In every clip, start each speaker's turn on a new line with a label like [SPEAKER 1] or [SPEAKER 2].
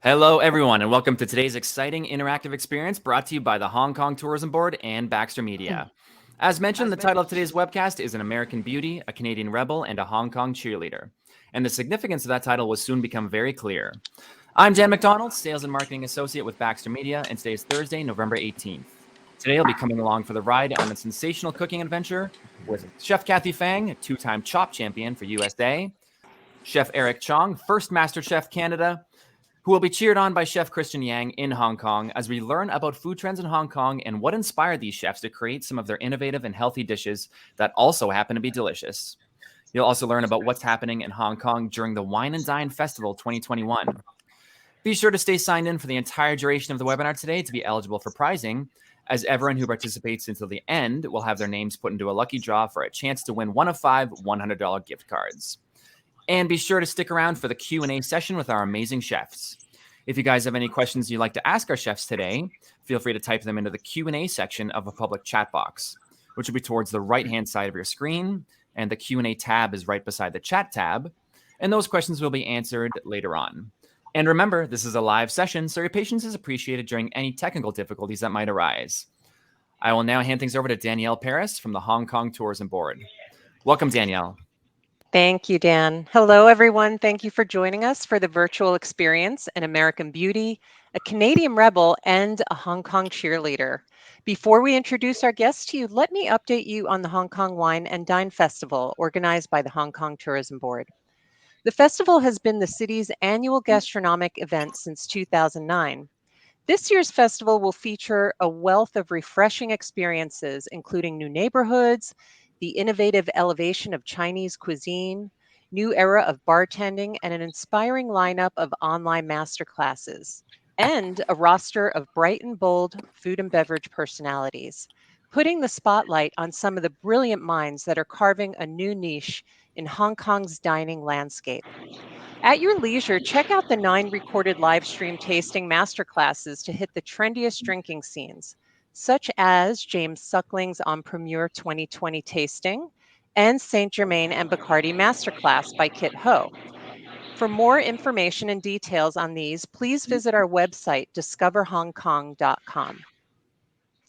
[SPEAKER 1] Hello, everyone, and welcome to today's exciting interactive experience brought to you by the Hong Kong Tourism Board and Baxter Media. As mentioned, the title of today's webcast is An American Beauty, a Canadian Rebel, and a Hong Kong Cheerleader. And the significance of that title will soon become very clear. I'm Dan McDonald, Sales and Marketing Associate with Baxter Media, and today is Thursday, November 18th. Today, I'll be coming along for the ride on a sensational cooking adventure with Chef Kathy Fang, a two-time CHOP champion for USA, Chef Eric Chong, first MasterChef Canada, who will be cheered on by Chef Christian Yang in Hong Kong as we learn about food trends in Hong Kong and what inspired these chefs to create some of their innovative and healthy dishes that also happen to be delicious. You'll also learn about what's happening in Hong Kong during the Wine Dine Festival 2021. Be sure to stay signed in for the entire duration of the webinar today to be eligible for prizing, as everyone who participates until the end will have their names put into a lucky draw for a chance to win one of 5 $100 gift cards. And be sure to stick around for the Q&A session with our amazing chefs. If you guys have any questions you'd like to ask our chefs today, feel free to type them into the Q&A section of a public chat box, which will be towards the right-hand side of your screen, and the Q&A tab is right beside the chat tab, and those questions will be answered later on. And remember, this is a live session, so your patience is appreciated during any technical difficulties that might arise. I will now hand things over to Danielle Paris from the Hong Kong Tourism Board. Welcome, Danielle.
[SPEAKER 2] Thank you, Dan. Hello, everyone. Thank you for joining us for the virtual experience, An American Beauty, a Canadian Rebel, and a Hong Kong Cheerleader. Before we introduce our guests to you, let me update you on the Hong Kong Wine and Dine Festival, organized by the Hong Kong Tourism Board. The festival has been the city's annual gastronomic event since 2009. This year's festival will feature a wealth of refreshing experiences, including new neighborhoods, the innovative elevation of Chinese cuisine, new era of bartending, and an inspiring lineup of online masterclasses, and a roster of bright and bold food and beverage personalities, putting the spotlight on some of the brilliant minds that are carving a new niche in Hong Kong's dining landscape. At your leisure, check out the 9 recorded live stream tasting masterclasses to hit the trendiest drinking scenes, such as James Suckling's On Premier 2020 tasting and Saint Germain and Bacardi Masterclass by Kit Ho. For more information and details on these, please visit our website, discoverhongkong.com.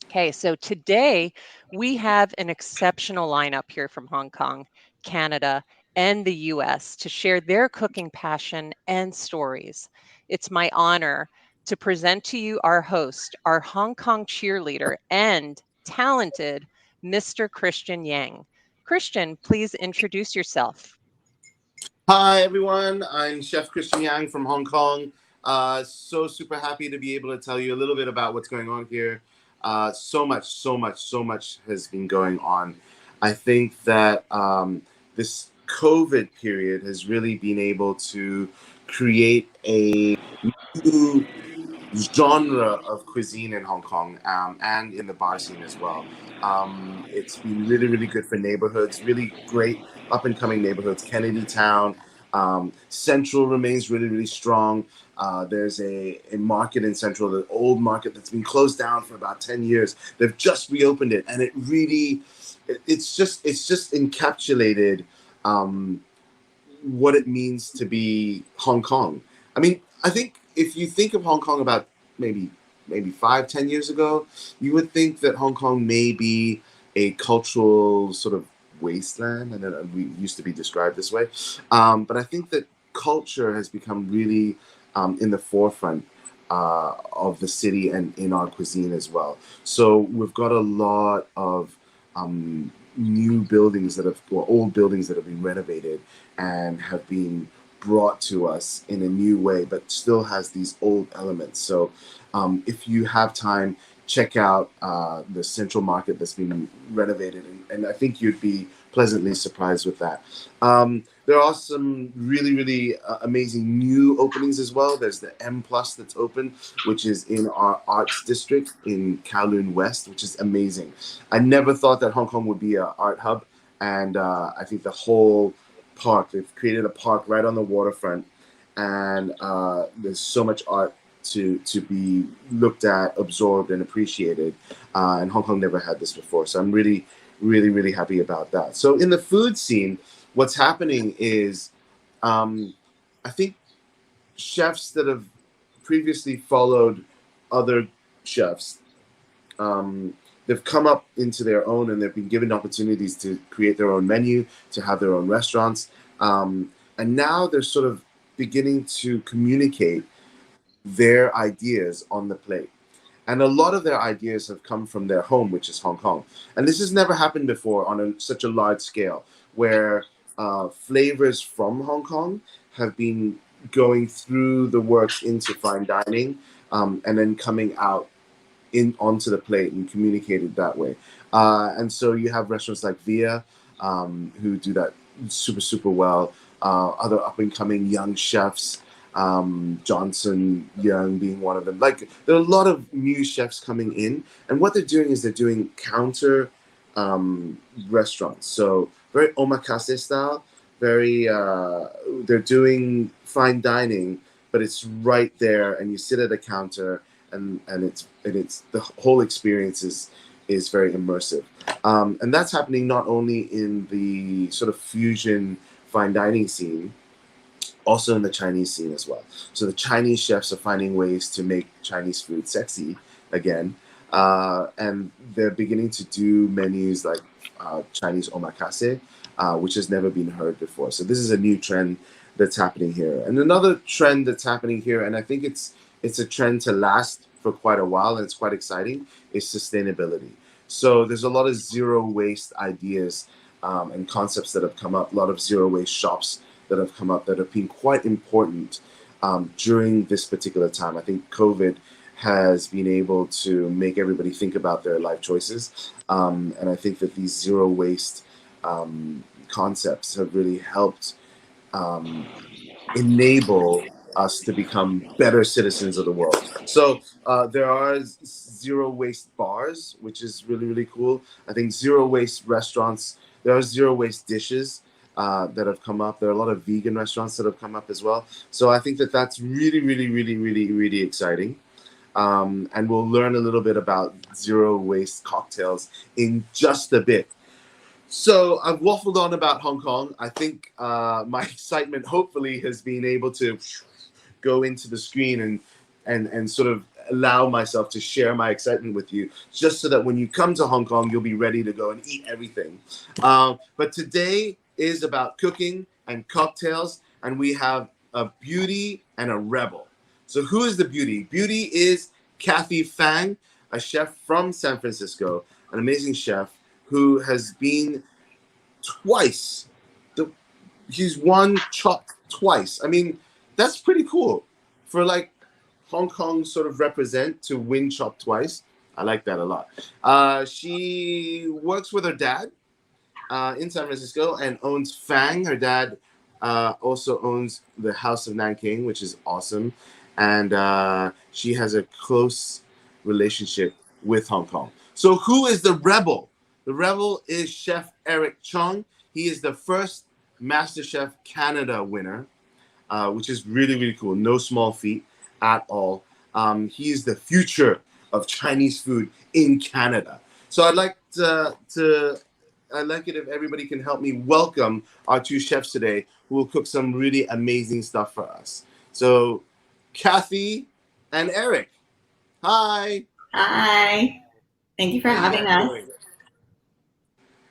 [SPEAKER 2] Okay, so today we have an exceptional lineup here from Hong Kong, Canada, and the US to share their cooking passion and stories. It's my honor to present to you our host, our Hong Kong cheerleader and talented Mr. Christian Yang. Christian, please introduce yourself.
[SPEAKER 3] Hi, everyone. I'm Chef Christian Yang from Hong Kong. So super happy to be able to tell you a little bit about what's going on here. So much has been going on. I think that this COVID period has really been able to create a new genre of cuisine in Hong Kong and in the bar scene as well. It's been really good for neighborhoods, really great up-and-coming neighborhoods. Kennedy Town, Central remains really strong. There's a market in Central, the old market that's been closed down for about 10 years. They've just reopened it, and it's just encapsulated what it means to be Hong Kong. I mean, I think if you think of Hong Kong about maybe 5-10 years ago, you would think that Hong Kong may be a cultural sort of wasteland, and we used to be described this way. But I think that culture has become really in the forefront of the city and in our cuisine as well. So we've got a lot of new buildings old buildings that have been renovated and have been brought to us in a new way, but still has these old elements. So if you have time, check out the Central Market that's been renovated, and I think you'd be pleasantly surprised with that. There are some really amazing new openings as well. There's the M+ that's open, which is in our arts district in Kowloon West, which is amazing. I never thought that Hong Kong would be an art hub, and I think the whole park, they've created a park right on the waterfront, and there's so much art to be looked at, absorbed, and appreciated. And Hong Kong never had this before, so I'm really happy about that. So in the food scene, what's happening is I think chefs that have previously followed other chefs. They've come up into their own, and they've been given opportunities to create their own menu, to have their own restaurants. And now they're sort of beginning to communicate their ideas on the plate. And a lot of their ideas have come from their home, which is Hong Kong. And this has never happened before on such a large scale, where flavors from Hong Kong have been going through the works into fine dining, and then coming out onto the plate and communicated that way. And so you have restaurants like Via, who do that super well. Other up and coming young chefs, Johnson Young being one of them. Like, there are a lot of new chefs coming in, and what they're doing is they're doing counter restaurants. So very omakase style, very they're doing fine dining, but it's right there, and you sit at a counter, and it's the whole experience is very immersive. And that's happening not only in the sort of fusion fine dining scene, also in the Chinese scene as well. So the Chinese chefs are finding ways to make Chinese food sexy again. And they're beginning to do menus like Chinese omakase, which has never been heard before. So this is a new trend that's happening here. And another trend that's happening here, and I think it's a trend to last for quite a while, and it's quite exciting, is sustainability. So there's a lot of zero waste ideas and concepts that have come up, a lot of zero waste shops that have come up that have been quite important during this particular time. I think COVID has been able to make everybody think about their life choices. And I think that these zero waste concepts have really helped enable us to become better citizens of the world. So there are zero waste bars, which is really cool. I think zero waste restaurants, there are zero waste dishes that have come up. There are a lot of vegan restaurants that have come up as well. So I think that that's really exciting. And we'll learn a little bit about zero waste cocktails in just a bit. So I've waffled on about Hong Kong. I think my excitement hopefully has been able to go into the screen and sort of allow myself to share my excitement with you, just so that when you come to Hong Kong, you'll be ready to go and eat everything. But today is about cooking and cocktails, and we have a beauty and a rebel. So who is the beauty? Beauty is Kathy Fang, a chef from San Francisco, an amazing chef who has been twice. He's won Chopped twice. I mean, that's pretty cool for like Hong Kong sort of represent to win Chopped twice. I like that a lot. She works with her dad in San Francisco and owns Fang. Her dad also owns the House of Nanking, which is awesome. And she has a close relationship with Hong Kong. So who is the rebel? The rebel is Chef Eric Chong. He is the first MasterChef Canada winner, which is really cool. No small feat at all. He is the future of Chinese food in Canada. So I'd like it if everybody can help me welcome our two chefs today, who will cook some really amazing stuff for us. So Kathy and Eric, hi.
[SPEAKER 4] Hi. Thank you for having us.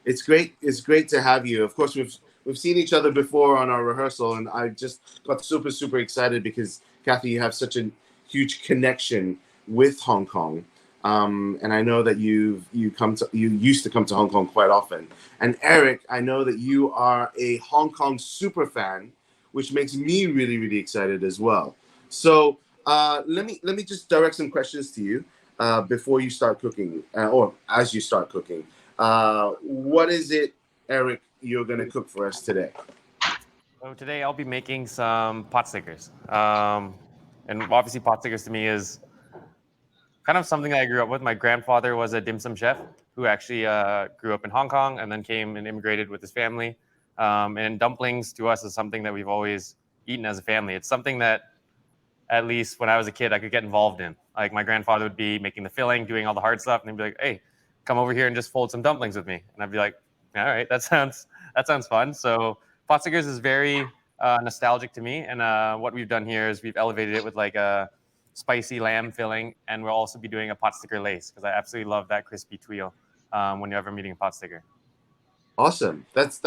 [SPEAKER 3] It's great to have you. Of course, we've seen each other before on our rehearsal, and I just got super excited because Kathy, you have such a huge connection with Hong Kong, and I know that you used to come to Hong Kong quite often. And Eric, I know that you are a Hong Kong super fan, which makes me really excited as well. So let me just direct some questions to you before you start cooking, or as you start cooking. What is it, Eric, you're going to cook for us today?
[SPEAKER 5] So today I'll be making some pot stickers. And obviously pot stickers to me is kind of something that I grew up with. My grandfather was a dim sum chef who actually grew up in Hong Kong and then came and immigrated with his family. And dumplings to us is something that we've always eaten as a family. It's something that, at least when I was a kid, I could get involved in. Like, my grandfather would be making the filling, doing all the hard stuff, and he'd be like, "Hey, come over here and just fold some dumplings with me." And I'd be like, "All right, that sounds fun." So pot stickers is very nostalgic to me, and what we've done here is we've elevated it with like a spicy lamb filling, and we'll also be doing a pot sticker lace because I absolutely love that crispy tweel whenever I'm eating a pot sticker.
[SPEAKER 3] Awesome. That's.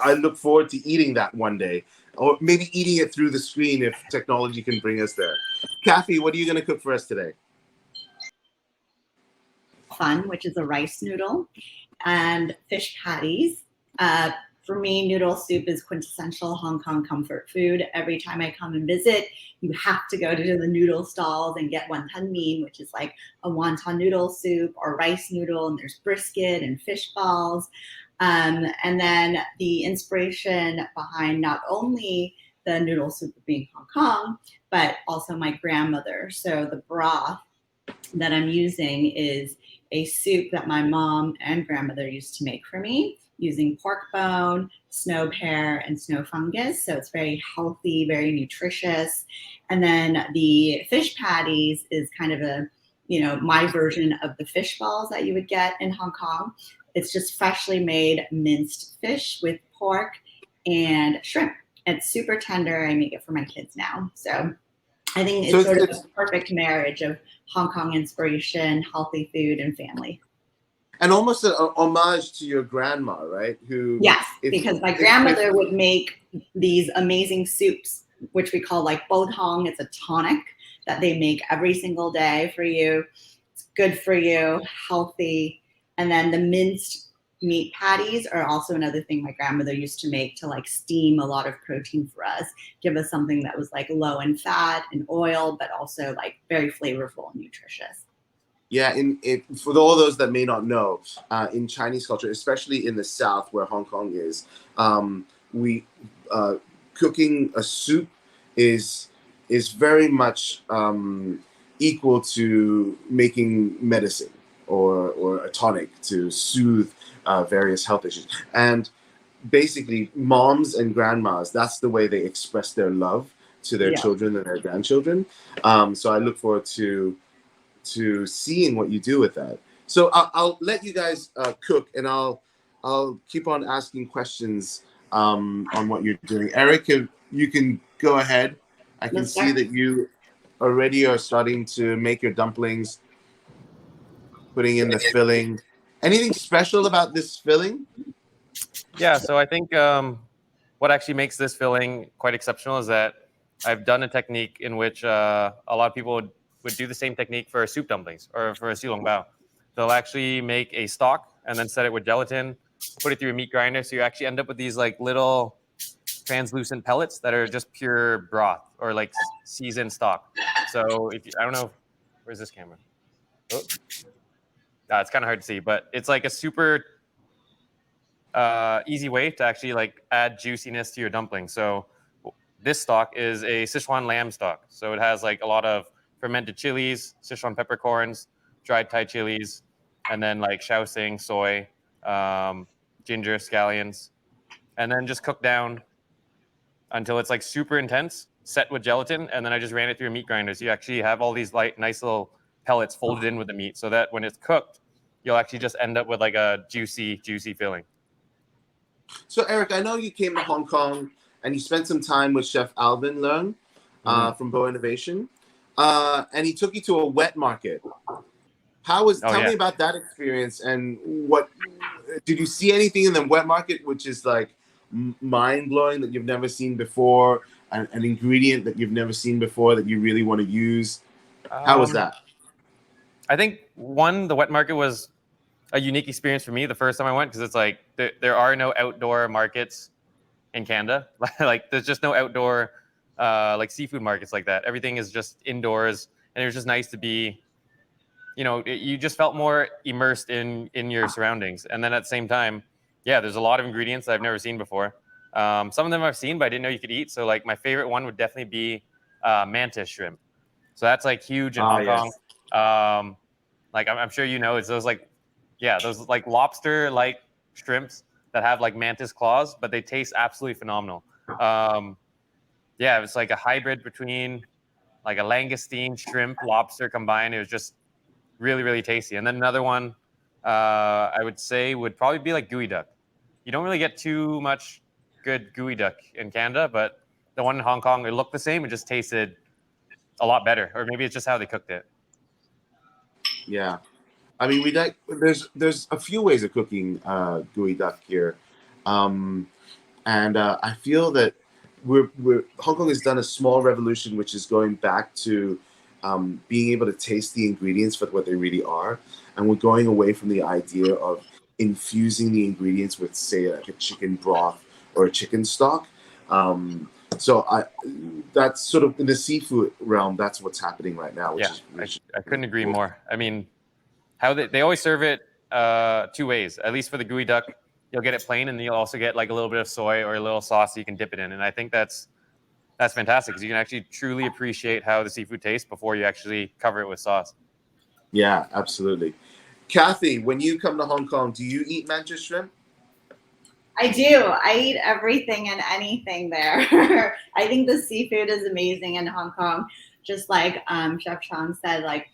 [SPEAKER 3] I look forward to eating that one day, or maybe eating it through the screen if technology can bring us there. Kathy, what are you going to cook for us today?
[SPEAKER 4] Fun, which is a rice noodle, and fish patties. For me, noodle soup is quintessential Hong Kong comfort food. Every time I come and visit, you have to go to the noodle stalls and get wonton mein, which is like a wonton noodle soup or rice noodle, and there's brisket and fish balls. And then the inspiration behind not only the noodle soup being Hong Kong, but also my grandmother. So the broth that I'm using is a soup that my mom and grandmother used to make for me using pork bone, snow pear, and snow fungus. So it's very healthy, very nutritious. And then the fish patties is kind of a, my version of the fish balls that you would get in Hong Kong. It's just freshly made minced fish with pork and shrimp. It's super tender. I make it for my kids now. So I think it's sort of a perfect marriage of Hong Kong inspiration, healthy food, and family.
[SPEAKER 3] And almost an homage to your grandma, right?
[SPEAKER 4] Yes, because my grandmother would make these amazing soups, which we call like bo tong. It's a tonic that they make every single day for you. It's good for you, healthy. And then the minced meat patties are also another thing my grandmother used to make to like steam a lot of protein for us, give us something that was like low in fat and oil, but also like very flavorful and nutritious.
[SPEAKER 3] Yeah, for all those that may not know, in Chinese culture, especially in the South where Hong Kong is, cooking a soup is very much equal to making medicine or a tonic to soothe various health issues. And basically, moms and grandmas, that's the way they express their love to their children and their grandchildren. So I look forward to seeing what you do with that. So I'll let you guys cook, and I'll keep on asking questions on what you're doing. Eric, you can go ahead. I can see that you already are starting to make your dumplings, putting in the filling. Anything special about this filling?
[SPEAKER 5] Yeah, so I think what actually makes this filling quite exceptional is that I've done a technique in which a lot of people would do the same technique for soup dumplings or for a silong bao. They'll actually make a stock and then set it with gelatin, put it through a meat grinder. So you actually end up with these like little translucent pellets that are just pure broth or like seasoned stock. So I don't know, where's this camera? Oh. It's kind of hard to see, but it's like a super easy way to actually like add juiciness to your dumpling. So this stock is a Sichuan lamb stock. So it has like a lot of fermented chilies, Sichuan peppercorns, dried Thai chilies, and then like shaoxing, soy, ginger, scallions, and then just cooked down until it's like super intense, set with gelatin, and then I just ran it through a meat grinder. So you actually have all these like nice little pellets folded in with the meat so that when it's cooked, you'll actually just end up with like a juicy filling.
[SPEAKER 3] So Eric, I know you came to Hong Kong and you spent some time with Chef Alvin Leung from Bo Innovation, and he took you to a wet market. Tell me about that experience, and what did you see anything in the wet market which is like mind-blowing that you've never seen before, an ingredient that you've never seen before that you really want to use? How was that?
[SPEAKER 5] I think the wet market was a unique experience for me the first time I went, because it's like there are no outdoor markets in Canada. Like there's just no outdoor like seafood markets like that. Everything is just indoors, and it was just nice to be, you just felt more immersed in your surroundings. And then at the same time, there's a lot of ingredients that I've never seen before. Some of them I've seen, but I didn't know you could eat. So like my favorite one would definitely be mantis shrimp. So that's like huge in Hong Kong. Like I'm sure it's those like lobster-like shrimps that have like mantis claws, but they taste absolutely phenomenal. It's like a hybrid between like a langoustine, shrimp, lobster combined. It was just really, really tasty. And then another one I would say would probably be like gooey duck. You don't really get too much good gooey duck in Canada, but the one in Hong Kong, it looked the same. It just tasted a lot better, or maybe it's just how they cooked it.
[SPEAKER 3] Yeah, I mean, there's a few ways of cooking gooey duck here, and I feel that Hong Kong has done a small revolution, which is going back to being able to taste the ingredients for what they really are, and we're going away from the idea of infusing the ingredients with, say, like a chicken broth or a chicken stock. So that's sort of in the seafood realm. That's what's happening right now.
[SPEAKER 5] I couldn't agree more. I mean, how they always serve it two ways. At least for the gooey duck, you'll get it plain, and you'll also get like a little bit of soy or a little sauce you can dip it in. And I think that's fantastic because you can actually truly appreciate how the seafood tastes before you actually cover it with sauce.
[SPEAKER 3] Yeah, absolutely. Kathy, when you come to Hong Kong, do you eat mantis shrimp?
[SPEAKER 4] I do. I eat everything and anything there. I think the seafood is amazing in Hong Kong. Just like Chef Chong said, like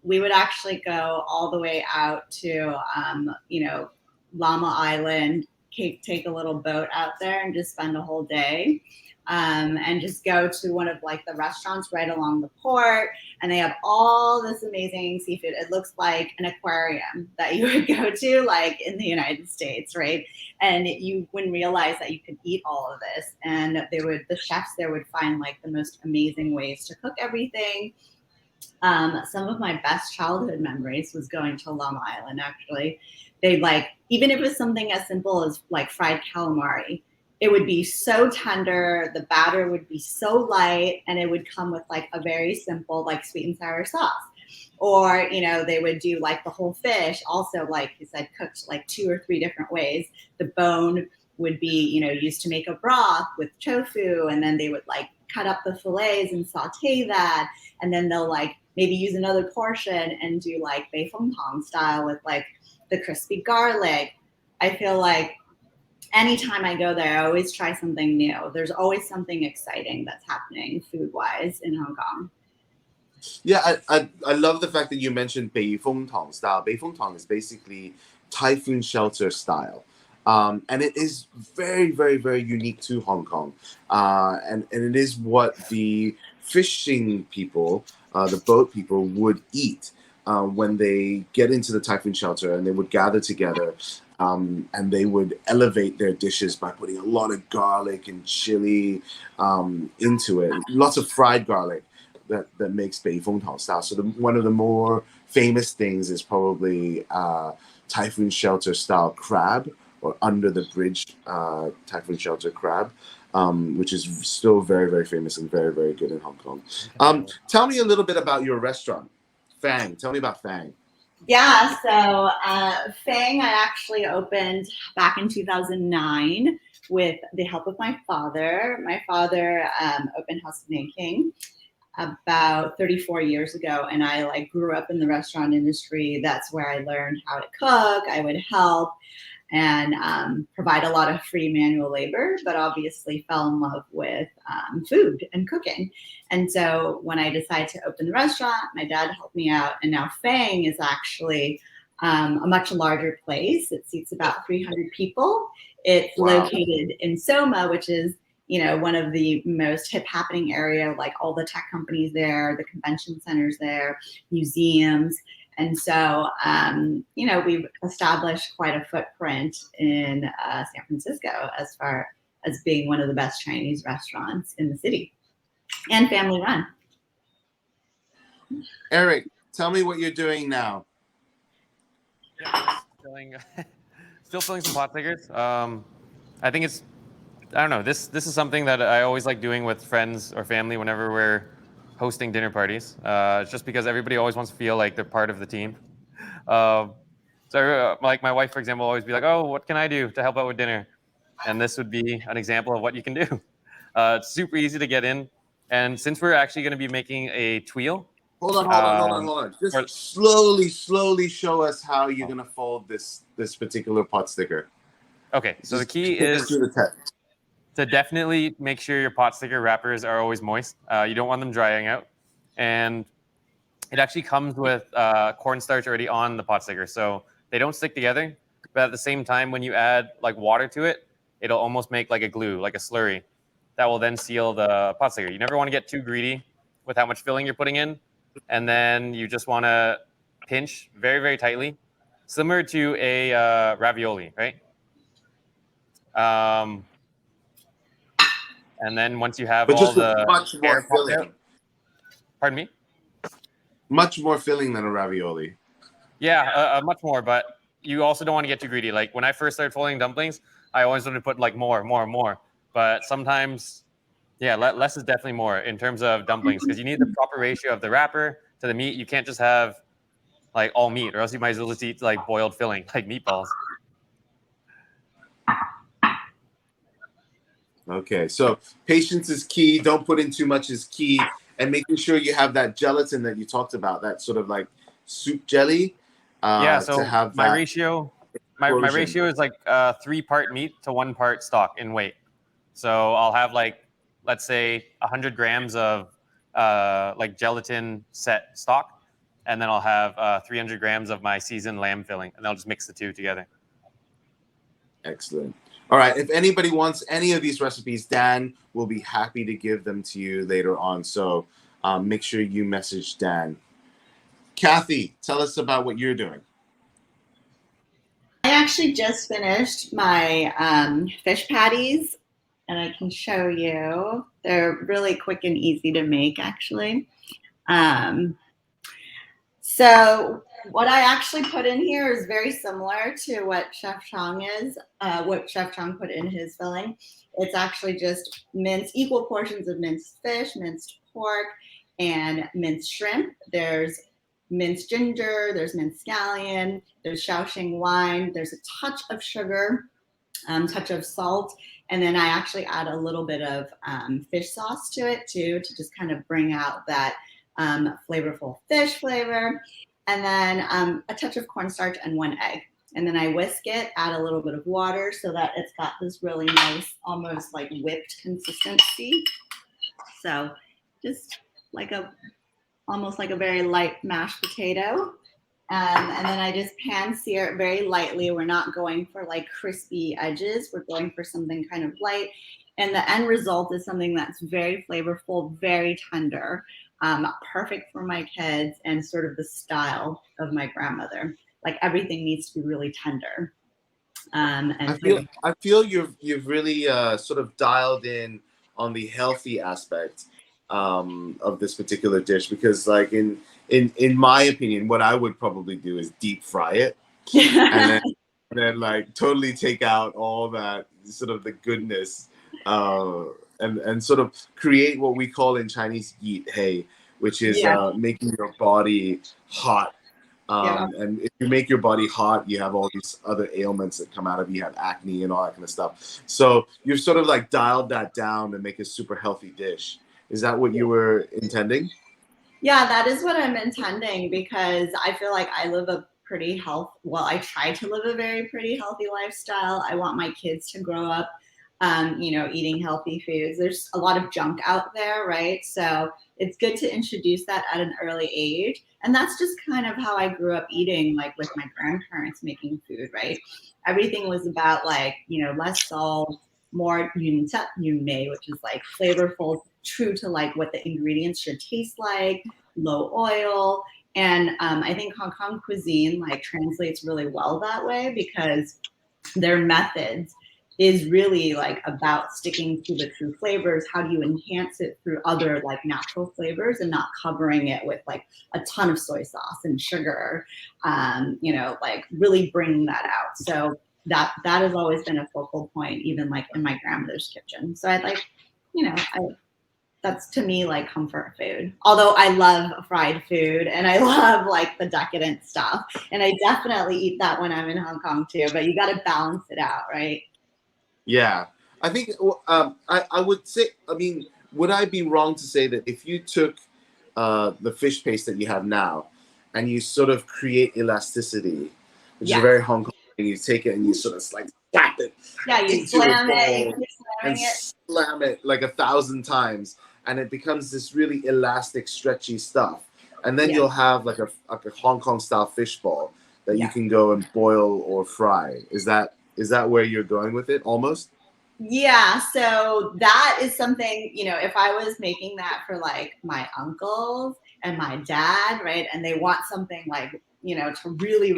[SPEAKER 4] we would actually go all the way out to, Llama Island, take a little boat out there and just spend a whole day. And just go to one of like the restaurants right along the port, and they have all this amazing seafood. It looks like an aquarium that you would go to like in the United States, right? And you wouldn't realize that you could eat all of this. And the chefs there would find like the most amazing ways to cook everything. Some of my best childhood memories was going to Llama Island, actually. They like, even if it was something as simple as like fried calamari, it would be so tender, the batter would be so light, and it would come with like a very simple like sweet and sour sauce. Or, they would do like the whole fish, also like you said, cooked like 2 or 3 different ways. The bone would be, used to make a broth with tofu, and then they would like cut up the fillets and saute that, and then they'll like maybe use another portion and do like bei feng tong style with like the crispy garlic. I feel like anytime I go there, I always try something new. There's always something exciting that's happening food-wise in Hong Kong.
[SPEAKER 3] Yeah, I love the fact that you mentioned bei feng tong style. Bei feng tong is basically typhoon shelter style. And it is very, very, very unique to Hong Kong. And it is what the fishing people, the boat people would eat when they get into the typhoon shelter, and they would gather together. And they would elevate their dishes by putting a lot of garlic and chili into it. Lots of fried garlic that makes bei feng tong style. So one of the more famous things is probably typhoon shelter style crab, or under the bridge typhoon shelter crab, which is still very, very famous and very, very good in Hong Kong. Tell me a little bit about your restaurant, Fang. Tell me about Fang.
[SPEAKER 4] Yeah, so Fang I actually opened back in 2009 with the help of my father. My father opened House of Nanking about 34 years ago, and I like grew up in the restaurant industry. That's where I learned how to cook. I would help and provide a lot of free manual labor, but obviously fell in love with food and cooking. And so when I decided to open the restaurant, my dad helped me out. And now Fang is actually a much larger place. It seats about 300 people. It's located in Soma, which is, one of the most hip happening area, like all the tech companies there, the convention centers there, museums. And so, we've established quite a footprint in San Francisco as far as being one of the best Chinese restaurants in the city, and family run.
[SPEAKER 3] Eric, tell me what you're doing now.
[SPEAKER 5] Yeah, still filling some pot stickers. I think I don't know. This is something that I always like doing with friends or family whenever we're hosting dinner parties. It's just because everybody always wants to feel like they're part of the team. So like my wife, for example, will always be like, "Oh, what can I do to help out with dinner?" And this would be an example of what you can do. It's super easy to get in. And since we're actually going to be making a tuile.
[SPEAKER 3] Hold on. Just slowly show us how you're going to fold this particular pot sticker.
[SPEAKER 5] Okay, so the key is to definitely make sure your pot sticker wrappers are always moist. You don't want them drying out. And it actually comes with cornstarch already on the pot sticker, so they don't stick together. But at the same time, when you add like water to it, it'll almost make like a glue, like a slurry, that will then seal the pot sticker. You never want to get too greedy with how much filling you're putting in. And then you just want to pinch very, very tightly, similar to a ravioli, right? And then once you have
[SPEAKER 3] But
[SPEAKER 5] all
[SPEAKER 3] just with
[SPEAKER 5] the
[SPEAKER 3] much more
[SPEAKER 5] air popped out,
[SPEAKER 3] filling.
[SPEAKER 5] pardon me?
[SPEAKER 3] Much more filling than a ravioli.
[SPEAKER 5] Yeah, much more, but you also don't want to get too greedy. Like when I first started folding dumplings, I always wanted to put like more. But sometimes, yeah, less is definitely more in terms of dumplings because you need the proper ratio of the wrapper to the meat. You can't just have like all meat, or else you might as well just eat like boiled filling, like meatballs.
[SPEAKER 3] Okay, so patience is key. Don't put in too much is key, and making sure you have that gelatin that you talked about, that sort of like soup jelly.
[SPEAKER 5] Yeah,
[SPEAKER 3] To
[SPEAKER 5] so
[SPEAKER 3] have
[SPEAKER 5] my
[SPEAKER 3] that
[SPEAKER 5] ratio, my
[SPEAKER 3] explosion.
[SPEAKER 5] ratio is like 3-part meat to 1-part stock in weight. So I'll have like, let's say 100 grams of like gelatin set stock, and then I'll have 300 grams of my seasoned lamb filling, and I'll just mix the two together.
[SPEAKER 3] Excellent. All right. If anybody wants any of these recipes, Dan will be happy to give them to you later on. So make sure you message Dan. Kathy, tell us about what you're doing.
[SPEAKER 4] I actually just finished my fish patties, and I can show you. They're really quick and easy to make, actually. So what I actually put in here is very similar to what Chef Chong put in his filling. It's actually just equal portions of minced fish, minced pork, and minced shrimp. There's minced ginger, there's minced scallion, there's Shaoxing wine, there's a touch of sugar, touch of salt, and then I actually add a little bit of fish sauce to it too, to just kind of bring out that flavorful fish flavor, and then a touch of cornstarch and 1 egg. And then I whisk it, add a little bit of water so that it's got this really nice, almost like whipped consistency. So just like almost like a very light mashed potato. And then I just pan sear it very lightly. We're not going for like crispy edges. We're going for something kind of light. And the end result is something that's very flavorful, very tender, perfect for my kids, and sort of the style of my grandmother. Like everything needs to be really tender.
[SPEAKER 3] I feel you've really sort of dialed in on the healthy aspect of this particular dish, because like in my opinion, what I would probably do is deep fry it and then like totally take out all that sort of the goodness and sort of create what we call in Chinese yeet hay, which is making your body hot. And if you make your body hot, you have all these other ailments that come out of it. You have acne and all that kind of stuff. So you've sort of like dialed that down to make a super healthy dish. Is that what you were intending?
[SPEAKER 4] Yeah, that is what I'm intending, because I feel like I live a pretty I try to live a very pretty healthy lifestyle. I want my kids to grow up, eating healthy foods. There's a lot of junk out there, right? So it's good to introduce that at an early age. And that's just kind of how I grew up eating, like with my grandparents making food, right? Everything was about like, less salt, more yun mei, which is like flavorful, true to like what the ingredients should taste like, low oil. And I think Hong Kong cuisine like translates really well that way, because their methods is really like about sticking to the true flavors. How do you enhance it through other like natural flavors and not covering it with like a ton of soy sauce and sugar, like really bringing that out. So that has always been a focal point, even like in my grandmother's kitchen. So I'd like, that's to me like comfort food. Although I love fried food and I love like the decadent stuff. And I definitely eat that when I'm in Hong Kong too, but you got to balance it out, right?
[SPEAKER 3] Yeah. I think I would say, would I be wrong to say that if you took the fish paste that you have now and you sort of create elasticity, which is a very Hong Kong thing, you take it and you sort of like slap it
[SPEAKER 4] you slam it,
[SPEAKER 3] and slam it like 1,000 times, and it becomes this really elastic, stretchy stuff. And then you'll have like a Hong Kong style fish ball that you can go and boil or fry. Is that where you're going with it almost?
[SPEAKER 4] Yeah, so that is something, if I was making that for like my uncles and my dad, right, and they want something like, to really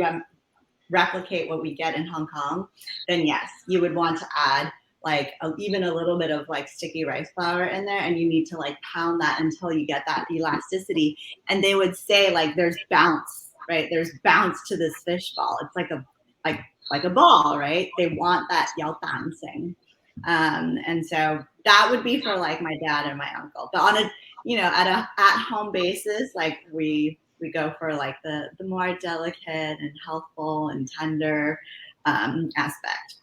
[SPEAKER 4] replicate what we get in Hong Kong, then yes, you would want to add like even a little bit of like sticky rice flour in there, and you need to like pound that until you get that elasticity. And they would say like there's bounce, right? There's bounce to this fish ball. It's like a ball, right? They want that yao bouncing. And so that would be for like my dad and my uncle. But on a at a at home basis, like we go for like the more delicate and healthful and tender aspect.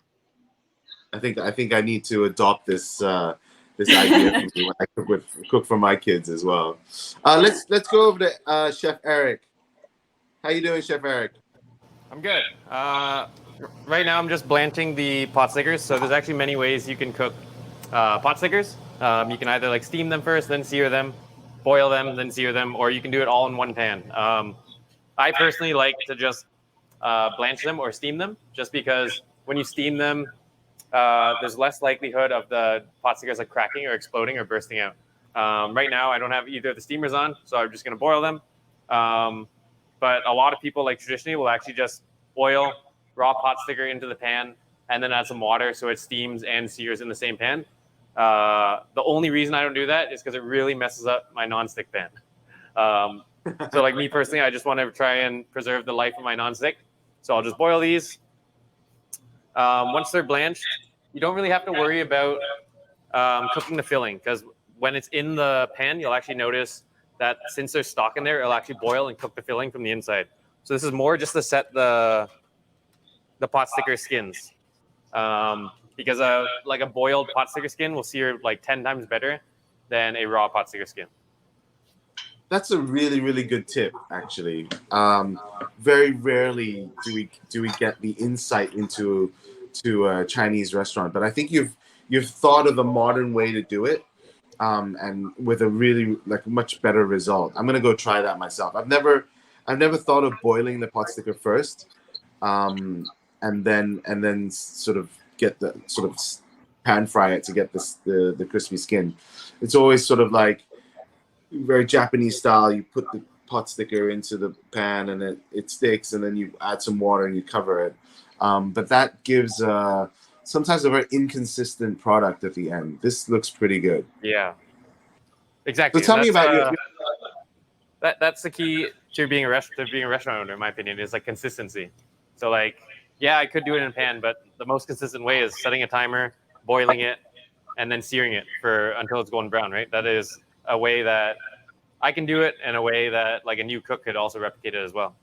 [SPEAKER 3] I think I need to adopt this this idea for me when I cook for my kids as well. Let's go over to Chef Eric. How you doing, Chef Eric?
[SPEAKER 5] I'm good. Right now, I'm just blanching the pot stickers. So there's actually many ways you can cook pot stickers. You can either like steam them first, then sear them, boil them, then sear them, or you can do it all in one pan. I personally like to just blanch them or steam them, just because when you steam them, there's less likelihood of the pot stickers like cracking or exploding or bursting out. Right now, I don't have either of the steamers on, so I'm just going to boil them. But a lot of people, like traditionally, will actually just boil raw pot sticker into the pan and then add some water so it steams and sears in the same pan. The only reason I don't do that is because it really messes up my nonstick pan. So like me personally, I just want to try and preserve the life of my nonstick. So I'll just boil these. Once they're blanched, you don't really have to worry about cooking the filling, because when it's in the pan, you'll actually notice that since there's stock in there, it'll actually boil and cook the filling from the inside. So this is more just to set the pot sticker skins, because like a boiled pot sticker skin will sear like 10 times better than a raw pot sticker skin.
[SPEAKER 3] That's a really, really good tip, actually. Very rarely do we get the insight into a Chinese restaurant, but I think you've thought of a modern way to do it, and with a really like much better result. I'm gonna go try that myself. I've never thought of boiling the pot sticker first, and then sort of get the sort of pan fry it to get the crispy skin. It's always sort of like very Japanese style. You put the pot sticker into the pan and it sticks, and then you add some water and you cover it. But that gives sometimes a very inconsistent product at the end. This looks pretty good.
[SPEAKER 5] Yeah, exactly.
[SPEAKER 3] So tell me about your.
[SPEAKER 5] That's the key to being a restaurant owner, in my opinion, is like consistency. So like, yeah, I could do it in a pan, but the most consistent way is setting a timer, boiling it, and then searing it until it's golden brown. Right? That is a way that I can do it, and a way that like a new cook could also replicate it as well.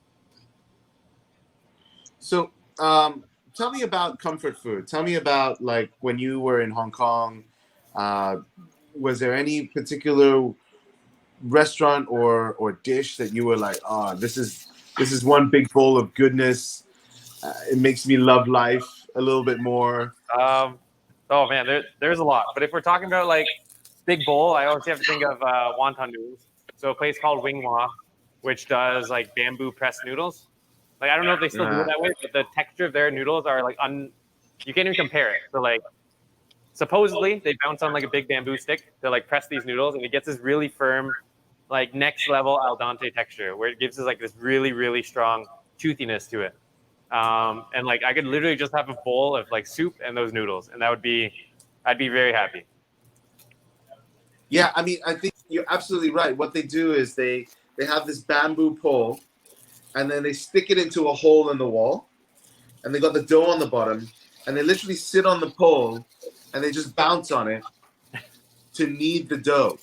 [SPEAKER 3] So tell me about comfort food. Tell me about like when you were in Hong Kong. Was there any particular restaurant or dish that you were like, oh, this is one big bowl of goodness. It makes me love life a little bit more.
[SPEAKER 5] Oh man, there's a lot. But if we're talking about like big bowl, I always have to think of wonton noodles. So a place called Wing Hua, which does like bamboo pressed noodles. Like I don't know if they still do it that way, but the texture of their noodles are like you can't even compare it. So like supposedly they bounce on like a big bamboo stick to like press these noodles, and it gets this really firm, like next level al dente texture, where it gives us like this really, really strong toothiness to it. And like I could literally just have a bowl of like soup and those noodles, and I'd be very happy.
[SPEAKER 3] Yeah, I mean, I think you're absolutely right. What they do is they have this bamboo pole, and then they stick it into a hole in the wall, and they got the dough on the bottom, and they literally sit on the pole, and they just bounce on it to knead the dough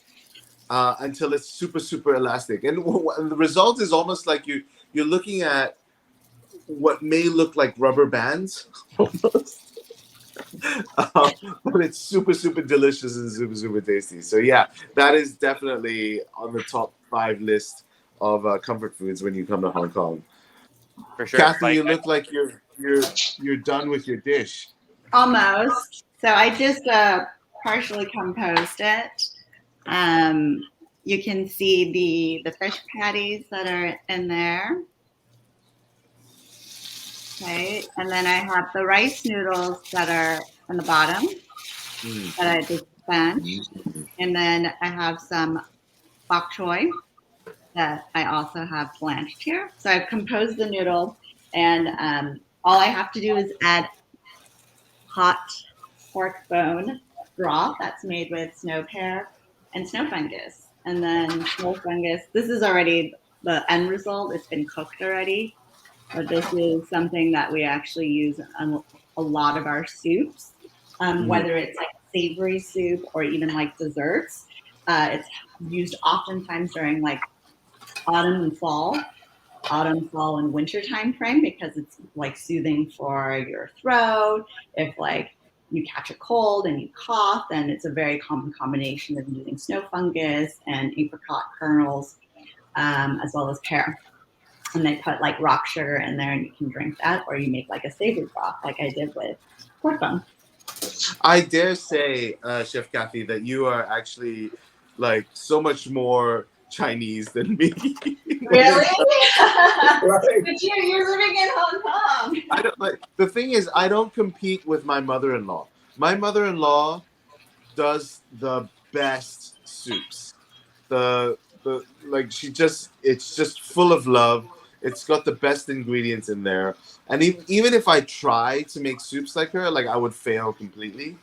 [SPEAKER 3] until it's super, super elastic. And the result is almost like you're looking at what may look like rubber bands, almost. But it's super, super delicious and super, super tasty. So yeah, that is definitely on the top 5 list of comfort foods when you come to Hong Kong.
[SPEAKER 5] For sure.
[SPEAKER 3] Kathy, you look like you're done with your dish.
[SPEAKER 4] Almost. So I just partially composed it. You can see the fish patties that are in there. Okay, and then I have the rice noodles that are on the bottom. that I just blanched.
[SPEAKER 3] Mm.
[SPEAKER 4] And then I have some bok choy that I also have blanched here. So I've composed the noodle, and all I have to do is add hot pork bone broth that's made with snow pear and snow fungus. And then snow fungus, this is already the end result. It's been cooked already. But this is something that we actually use in a lot of our soups, whether it's like savory soup or even like desserts. It's used oftentimes during like autumn, and winter time frame because it's like soothing for your throat. If like you catch a cold and you cough, then it's a very common combination of using snow fungus and apricot kernels, as well as pear. And they put like rock sugar in there and you can drink that, or you make like a savory broth like I did with pork bone.
[SPEAKER 3] I dare say, Chef Kathy, that you are actually like so much more Chinese than me.
[SPEAKER 4] Really?
[SPEAKER 3] Right.
[SPEAKER 4] But you're living in Hong Kong.
[SPEAKER 3] I don't, like, the thing is, I don't compete with my mother-in-law. My mother-in-law does the best soups. The like it's just full of love. It's got the best ingredients in there. And even if I try to make soups like her, like I would fail completely.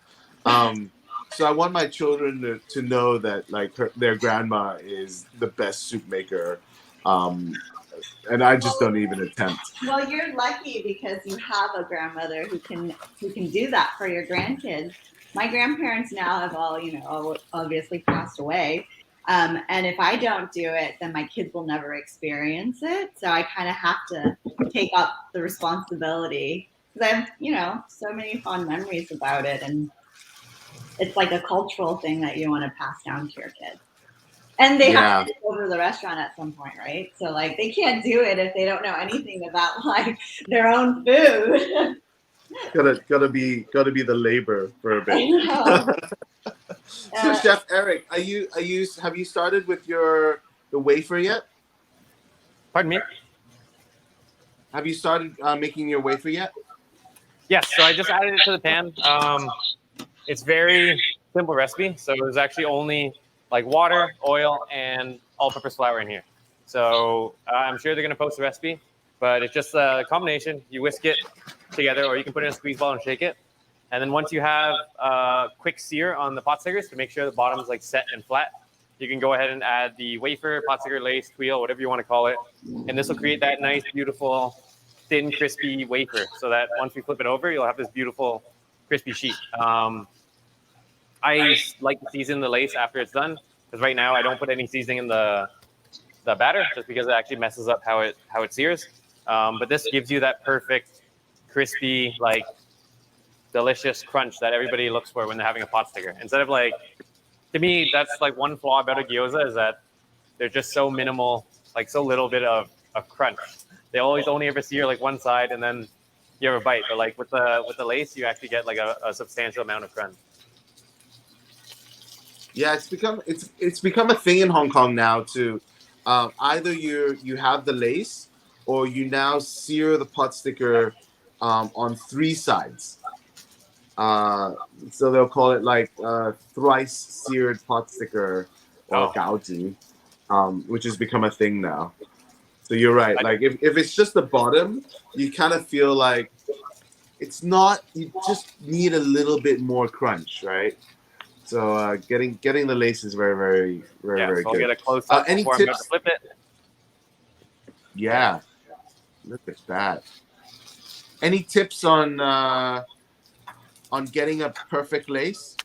[SPEAKER 3] So I want my children to know that like their grandma is the best soup maker. And I just don't even attempt.
[SPEAKER 4] Well, you're lucky because you have a grandmother who can do that for your grandkids. My grandparents now have all, obviously passed away. And if I don't do it, then my kids will never experience it. So I kind of have to take up the responsibility because I have, so many fond memories about it. And it's like a cultural thing that you want to pass down to your kids. And they have to take over the restaurant at some point, right? So like they can't do it if they don't know anything about like their own food.
[SPEAKER 3] gotta be the labor for a bit. So Chef Eric, have you started with the wafer yet?
[SPEAKER 5] Pardon me?
[SPEAKER 3] Have you started making your wafer yet?
[SPEAKER 5] Yes, so I just added it to the pan. It's very simple recipe. So there's actually only like water, oil, and all-purpose flour in here. So I'm sure they're going to post the recipe, but it's just a combination. You whisk it together, or you can put it in a squeeze ball and shake it. And then once you have a quick sear on the pot stickers to make sure the bottom's like set and flat, you can go ahead and add the wafer, pot sticker, lace, wheel, whatever you want to call it. And this will create that nice, beautiful, thin, crispy wafer so that once we flip it over, you'll have this beautiful, crispy sheet. I like to season the lace after it's done because right now I don't put any seasoning in the batter just because it actually messes up how it sears. But this gives you that perfect, crispy, like delicious crunch that everybody looks for when they're having a pot sticker. Instead of like, to me, that's like one flaw about a gyoza is that they're just so minimal, like so little bit of crunch. They always only ever sear like one side and then you have a bite. But like with the lace, you actually get like a substantial amount of crunch.
[SPEAKER 3] Yeah, it's become a thing in Hong Kong now too. Either you have the lace, or you now sear the pot sticker on three sides. So they'll call it like thrice seared pot sticker or gaoji, which has become a thing now. So you're right. Like if it's just the bottom, you kind of feel like it's not. You just need a little bit more crunch, right? So getting the lace is very, very, very, very
[SPEAKER 5] so
[SPEAKER 3] good.
[SPEAKER 5] I'll get a close up
[SPEAKER 3] Any
[SPEAKER 5] before
[SPEAKER 3] tips?
[SPEAKER 5] I'm about to flip it.
[SPEAKER 3] Yeah, look at that. Any tips on getting a perfect lace?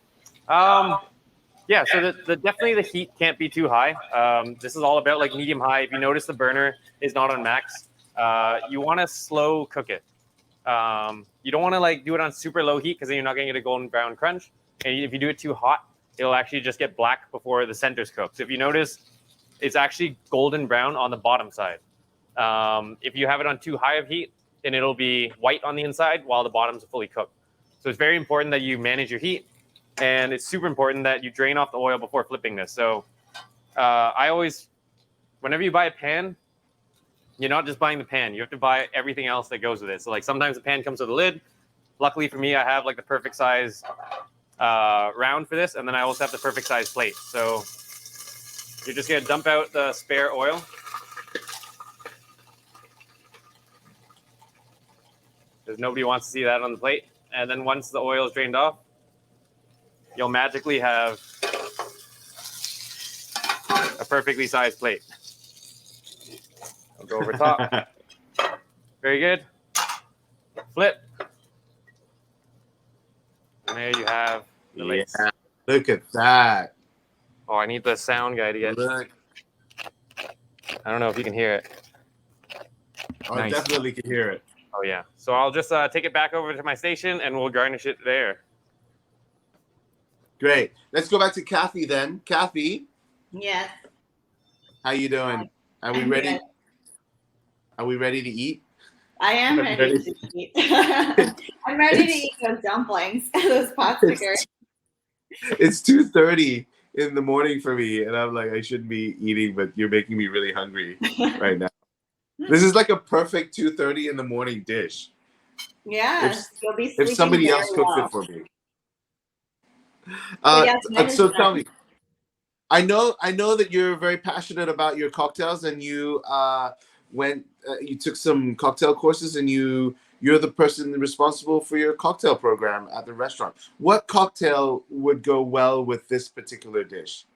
[SPEAKER 5] Yeah, so definitely the heat can't be too high. This is all about like medium high. If you notice the burner is not on max, you want to slow cook it. You don't want to like do it on super low heat because then you're not going to get a golden brown crunch. And if you do it too hot, it'll actually just get black before the center's cooked. So if you notice, it's actually golden brown on the bottom side. If you have it on too high of heat, then it'll be white on the inside while the bottom's fully cooked. So it's very important that you manage your heat. And it's super important that you drain off the oil before flipping this. So I always, whenever you buy a pan, you're not just buying the pan. You have to buy everything else that goes with it. So like sometimes the pan comes with a lid. Luckily for me, I have like the perfect size round for this, and then I also have the perfect size plate. So you're just gonna dump out the spare oil. Because nobody wants to see that on the plate. And then once the oil is drained off, you'll magically have a perfectly sized plate. I'll go over top. Very good. Flip. And there you have the lights.
[SPEAKER 3] Yeah, look at that.
[SPEAKER 5] Oh, I need the sound guy to get.
[SPEAKER 3] Look.
[SPEAKER 5] I don't know if you can hear it.
[SPEAKER 3] I
[SPEAKER 1] Nice.
[SPEAKER 3] definitely can hear it.
[SPEAKER 5] Oh, yeah. So I'll just take it back over to my station and we'll garnish it there.
[SPEAKER 3] Great. Let's go back to Kathy then. Kathy,
[SPEAKER 4] Yes.
[SPEAKER 3] how you doing? Are we
[SPEAKER 4] I'm
[SPEAKER 3] ready?
[SPEAKER 4] good.
[SPEAKER 3] Are we ready to eat?
[SPEAKER 4] I am
[SPEAKER 3] I'm
[SPEAKER 4] ready
[SPEAKER 3] ready.
[SPEAKER 4] to eat. I'm ready to eat those dumplings, those pot stickers.
[SPEAKER 3] It's 2:30 in the morning for me, and I'm like, I shouldn't be eating, but you're making me really hungry right now. This is like a perfect 2:30 in the morning dish.
[SPEAKER 4] Yes, you'll be sleeping
[SPEAKER 3] If somebody
[SPEAKER 4] very
[SPEAKER 3] else cooks
[SPEAKER 4] well.
[SPEAKER 3] it for me.
[SPEAKER 4] So yes, mine is
[SPEAKER 3] So
[SPEAKER 4] done.
[SPEAKER 3] tell me, I know that you're very passionate about your cocktails, and you you took some cocktail courses, and you're the person responsible for your cocktail program at the restaurant. What cocktail would go well with this particular dish?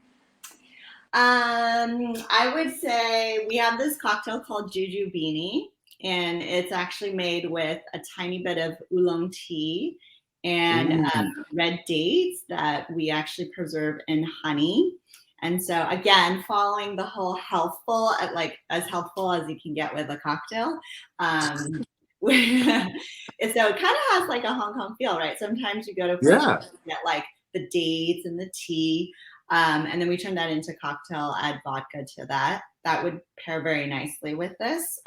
[SPEAKER 4] I would say we have this cocktail called Juju Beanie, and it's actually made with a tiny bit of oolong tea and red dates that we actually preserve in honey. And so again, following the whole healthful, like as healthful as you can get with a cocktail. So it kind of has like a Hong Kong feel, right? Sometimes you go to places
[SPEAKER 3] Yeah.
[SPEAKER 4] and get like the dates and the tea. And then we turn that into cocktail, add vodka to that. That would pair very nicely with this.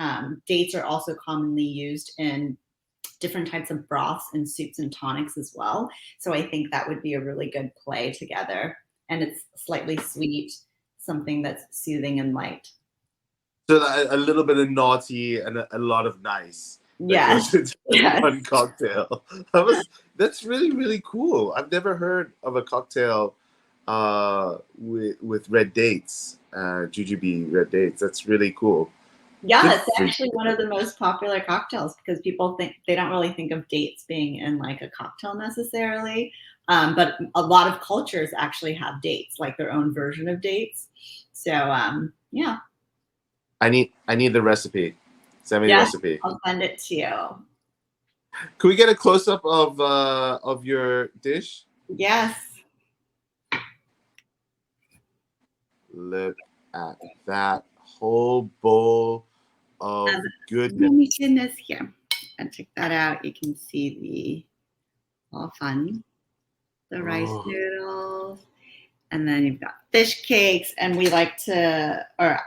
[SPEAKER 4] Dates are also commonly used in different types of broths and soups and tonics as well. So I think that would be a really good play together. And it's slightly sweet, something that's soothing and light.
[SPEAKER 3] So a little bit of naughty and a lot of nice.
[SPEAKER 4] Yes. Yes.
[SPEAKER 3] One cocktail. That's really, really cool. I've never heard of a cocktail with red dates, jujube red dates. That's really cool.
[SPEAKER 4] Yeah, it's actually one of the most popular cocktails because people they don't really think of dates being in like a cocktail necessarily. But a lot of cultures actually have dates, like their own version of dates. So yeah.
[SPEAKER 3] I need the recipe. Send me the recipe.
[SPEAKER 4] I'll send it to you.
[SPEAKER 3] Can we get a close up of your dish?
[SPEAKER 4] Yes.
[SPEAKER 3] Look at that whole bowl of goodness.
[SPEAKER 4] Oh my goodness, here. And check that out. You can see all fun. The rice noodles. And then you've got fish cakes. And we like to, or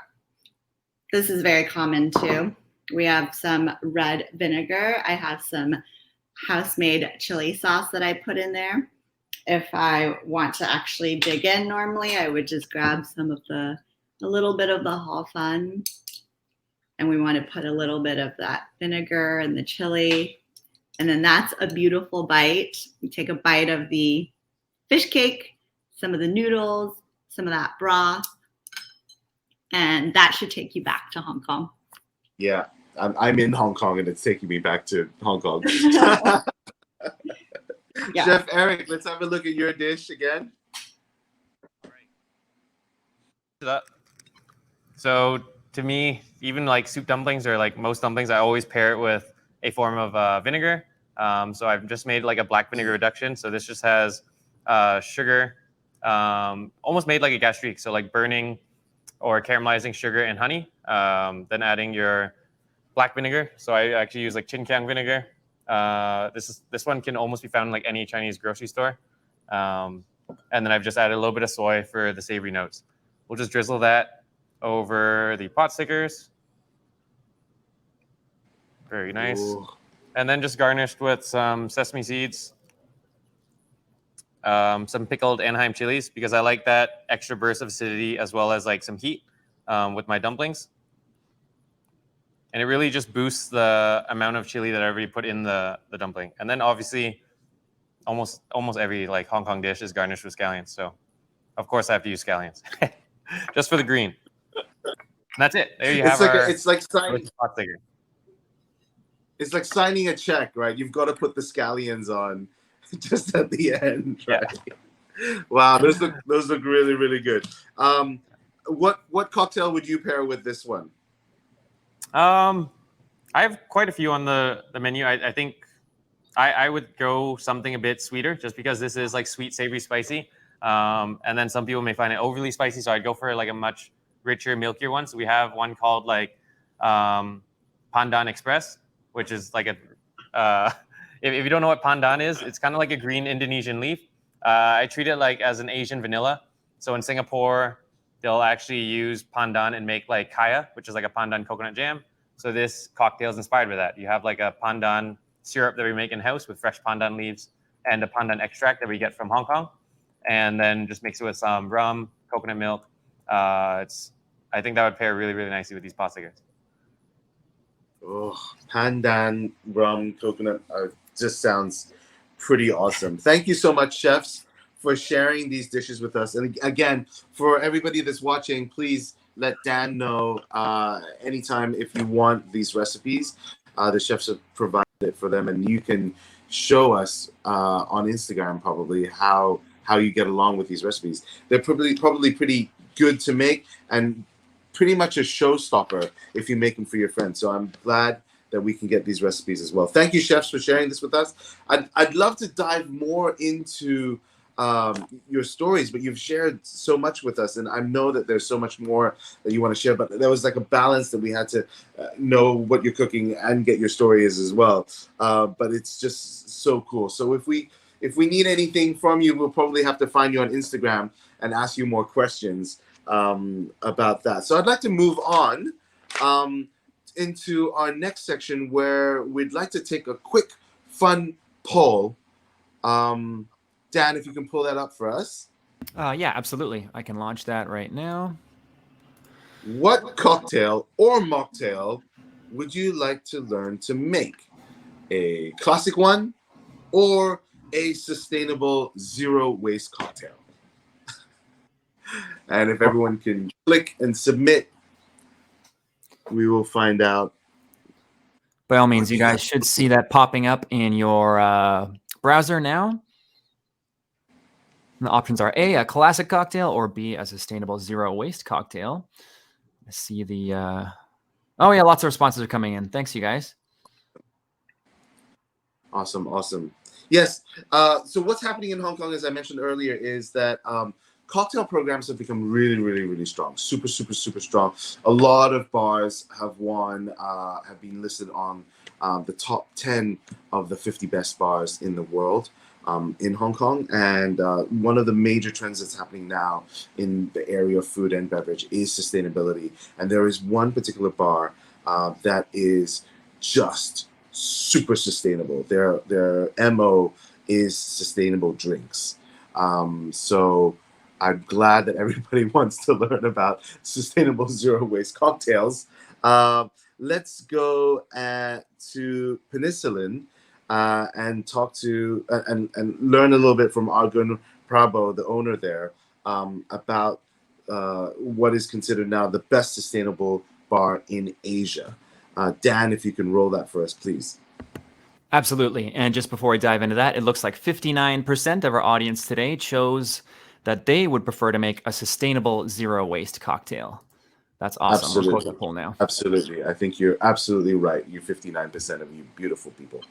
[SPEAKER 4] this is very common too. We have some red vinegar. I have some house-made chili sauce that I put in there. If I want to actually dig in normally, I would just grab some of a little bit of the hao fan. And we want to put a little bit of that vinegar and the chili. And then that's a beautiful bite. You take a bite of the fish cake, some of the noodles, some of that broth, and that should take you back to Hong Kong.
[SPEAKER 3] Yeah, I'm in Hong Kong and it's taking me back to Hong Kong. Yeah. Chef Eric, let's have a look at your dish again.
[SPEAKER 5] So to me, even like soup dumplings or like most dumplings, I always pair it with a form of vinegar. So I've just made like a black vinegar reduction. So this just has sugar, almost made like a gastrique. So like burning or caramelizing sugar and honey, then adding your black vinegar. So I actually use like chin kiang vinegar. This one can almost be found in like any Chinese grocery store. And then I've just added a little bit of soy for the savory notes. We'll just drizzle that over the pot stickers. Very nice. Ooh. And then just garnished with some sesame seeds, some pickled Anaheim chilies, because I like that extra burst of acidity as well as like some heat with my dumplings. And it really just boosts the amount of chili that I already put in the dumpling. And then obviously almost every like Hong Kong dish is garnished with scallions. So of course I have to use scallions just for the green. And that's it. There you have
[SPEAKER 3] it's like signing.
[SPEAKER 5] pot sticker.
[SPEAKER 3] It's like signing a check, right? You've got to put the scallions on just at the end, right? Yeah. Wow, those look really, really good. What cocktail would you pair with this one?
[SPEAKER 5] I have quite a few on the menu. I think I would go something a bit sweeter, just because this is like sweet, savory, spicy. And then some people may find it overly spicy, so I'd go for like a much richer, milkier one. So we have one called like Pandan Express, which is like a if you don't know what pandan is, it's kind of like a green Indonesian leaf. I treat it like as an Asian vanilla. So in Singapore, they'll actually use pandan and make like kaya, which is like a pandan coconut jam. So this cocktail is inspired by that. You have like a pandan syrup that we make in-house with fresh pandan leaves and a pandan extract that we get from Hong Kong, and then just mix it with some rum, coconut milk. I think that would pair really, really nicely with these pot stickers.
[SPEAKER 3] Oh, pandan, rum, coconut, just sounds pretty awesome. Thank you so much, chefs, for sharing these dishes with us. And again, for everybody that's watching, please let Dan know anytime if you want these recipes. The chefs have provided it for them, and you can show us on Instagram probably how you get along with these recipes. They're probably pretty good to make, and pretty much a showstopper if you make them for your friends. So I'm glad that we can get these recipes as well. Thank you, chefs, for sharing this with us. I'd love to dive more into your stories, but you've shared so much with us, and I know that there's so much more that you want to share, but there was like a balance that we had to know what you're cooking and get your stories as well. But it's just so cool. So if we need anything from you, we'll probably have to find you on Instagram and ask you more questions about that. So I'd like to move on into our next section, where we'd like to take a quick, fun poll. Dan, if you can pull that up for us.
[SPEAKER 1] Yeah, absolutely. I can launch that right now.
[SPEAKER 3] What cocktail or mocktail would you like to learn to make? A classic one or a sustainable zero waste cocktail? And if everyone can click and submit, we will find out.
[SPEAKER 1] By all means, you guys should see that popping up in your browser now. And the options are A, a classic cocktail, or B, a sustainable zero waste cocktail. I see the... Oh, yeah, lots of responses are coming in. Thanks, you guys.
[SPEAKER 3] Awesome. Yes. So what's happening in Hong Kong, as I mentioned earlier, is that cocktail programs have become really, really, really strong. Super strong. A lot of bars have been listed on the top 10 of the 50 best bars in the world in Hong Kong. And one of the major trends that's happening now in the area of food and beverage is sustainability. And there is one particular bar that is just super sustainable. Their MO is sustainable drinks. So I'm glad that everybody wants to learn about sustainable zero waste cocktails. Let's go to Penicillin and talk to and learn a little bit from Argun Prabhu, the owner there, about what is considered now the best sustainable bar in Asia. Dan, if you can roll that for us, please.
[SPEAKER 1] Absolutely. And just before we dive into that, it looks like 59% of our audience today chose that they would prefer to make a sustainable zero waste cocktail. That's awesome.
[SPEAKER 3] Absolutely.
[SPEAKER 1] We'll close the poll now.
[SPEAKER 3] Absolutely. I think you're absolutely right. You 59% of you beautiful people.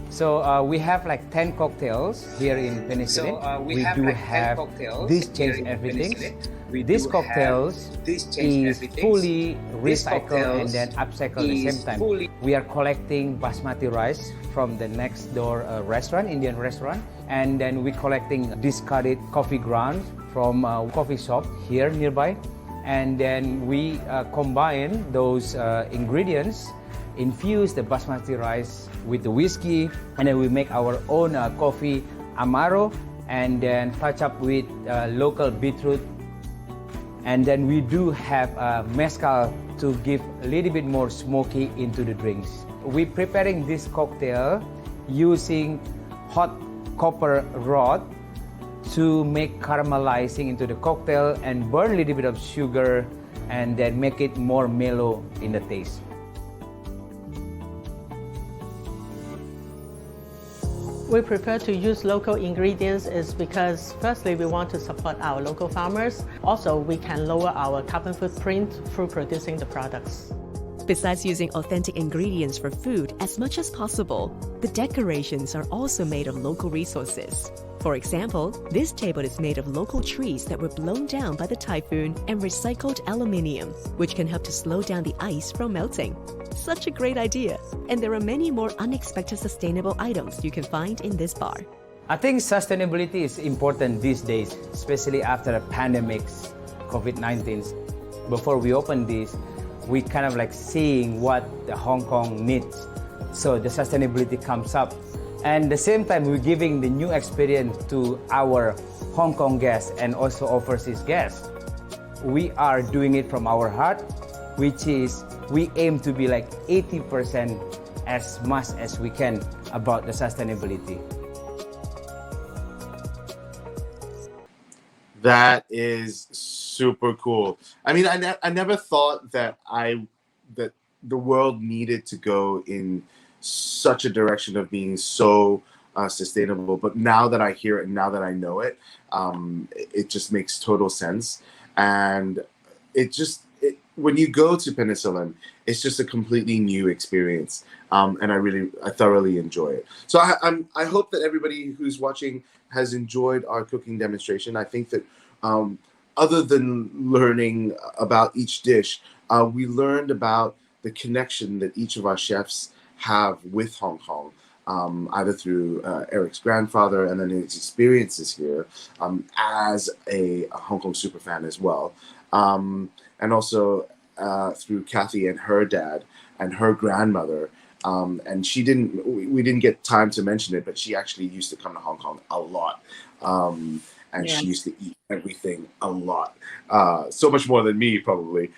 [SPEAKER 6] So we have like 10 cocktails here in Penicillin. So we do have This Change Everything. These cocktails is fully recycled and then upcycled at the same time. We are collecting basmati rice from the next door restaurant, Indian restaurant, and then we're collecting discarded coffee grounds from a coffee shop here nearby, and then we combine those ingredients, infuse the basmati rice with the whiskey, and then we make our own coffee amaro, and then touch up with local beetroot And then we do have mezcal to give a little bit more smoky into the drinks. We're preparing this cocktail using hot copper rod to make caramelizing into the cocktail and burn a little bit of sugar and then make it more mellow in the taste.
[SPEAKER 7] We prefer to use local ingredients is because firstly, we want to support our local farmers. Also, we can lower our carbon footprint through producing the products.
[SPEAKER 8] Besides using authentic ingredients for food as much as possible, the decorations are also made of local resources. For example, this table is made of local trees that were blown down by the typhoon and recycled aluminium, which can help to slow down the ice from melting. Such a great idea! And there are many more unexpected sustainable items you can find in this bar.
[SPEAKER 6] I think sustainability is important these days, especially after a pandemic, COVID-19. Before we open this, we kind of like seeing what the Hong Kong needs. So the sustainability comes up. And at the same time, we're giving the new experience to our Hong Kong guests and also overseas guests. We are doing it from our heart, which is we aim to be like 80% as much as we can about the sustainability.
[SPEAKER 3] That is super cool. I mean, I never thought that that the world needed to go in such a direction of being so sustainable. But now that I hear it and now that I know it, it just makes total sense. And when you go to Peninsulan, it's just a completely new experience. And I thoroughly enjoy it. So I hope that everybody who's watching has enjoyed our cooking demonstration. I think that other than learning about each dish, we learned about the connection that each of our chefs have with Hong Kong, either through Eric's grandfather and then his experiences here as a Hong Kong superfan as well. And also through Kathy and her dad and her grandmother. And we didn't get time to mention it, but she actually used to come to Hong Kong a lot. And she used to eat everything a lot, so much more than me probably.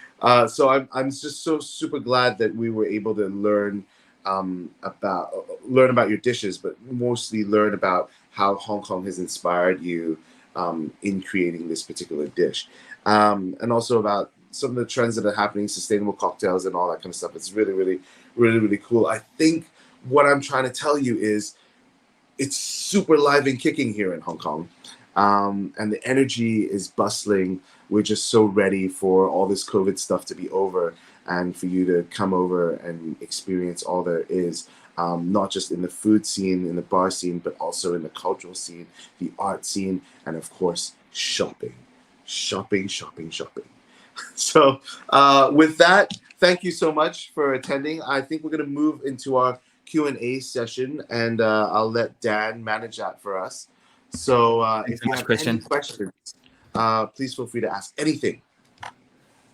[SPEAKER 3] So I'm just so super glad that we were able to learn about your dishes, but mostly learn about how Hong Kong has inspired you in creating this particular dish, and also about some of the trends that are happening, sustainable cocktails and all that kind of stuff. It's really, really, really, really cool. I think what I'm trying to tell you is it's super live and kicking here in Hong Kong. And the energy is bustling. We're just so ready for all this COVID stuff to be over and for you to come over and experience all there is, not just in the food scene, in the bar scene, but also in the cultural scene, the art scene, and of course, shopping. Shopping. So with that, thank you so much for attending. I think we're going to move into our Q&A session, and I'll let Dan manage that for us. So if you have any questions, please feel free to ask anything.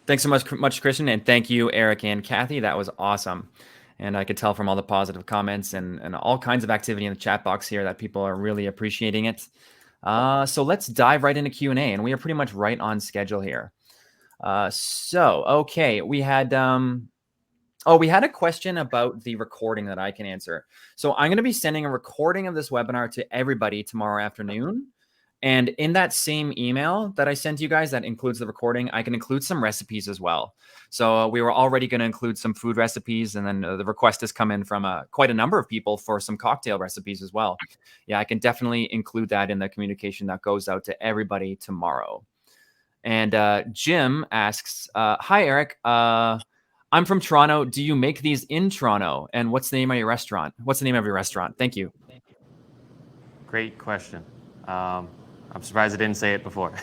[SPEAKER 1] Thanks so much, Christian, and thank you, Eric and Kathy. That was awesome. And I could tell from all the positive comments and all kinds of activity in the chat box here that people are really appreciating it. So let's dive right into Q&A, and we are pretty much right on schedule here. Okay, we had a question about the recording that I can answer. So I'm going to be sending a recording of this webinar to everybody tomorrow afternoon. And in that same email that I sent you guys that includes the recording, I can include some recipes as well. So we were already going to include some food recipes, and then the request has come in from quite a number of people for some cocktail recipes as well. Yeah, I can definitely include that in the communication that goes out to everybody tomorrow. And Jim asks, hi, Eric. I'm from Toronto. Do you make these in Toronto? And what's the name of your restaurant? Thank you.
[SPEAKER 5] Great question. I'm surprised I didn't say it before.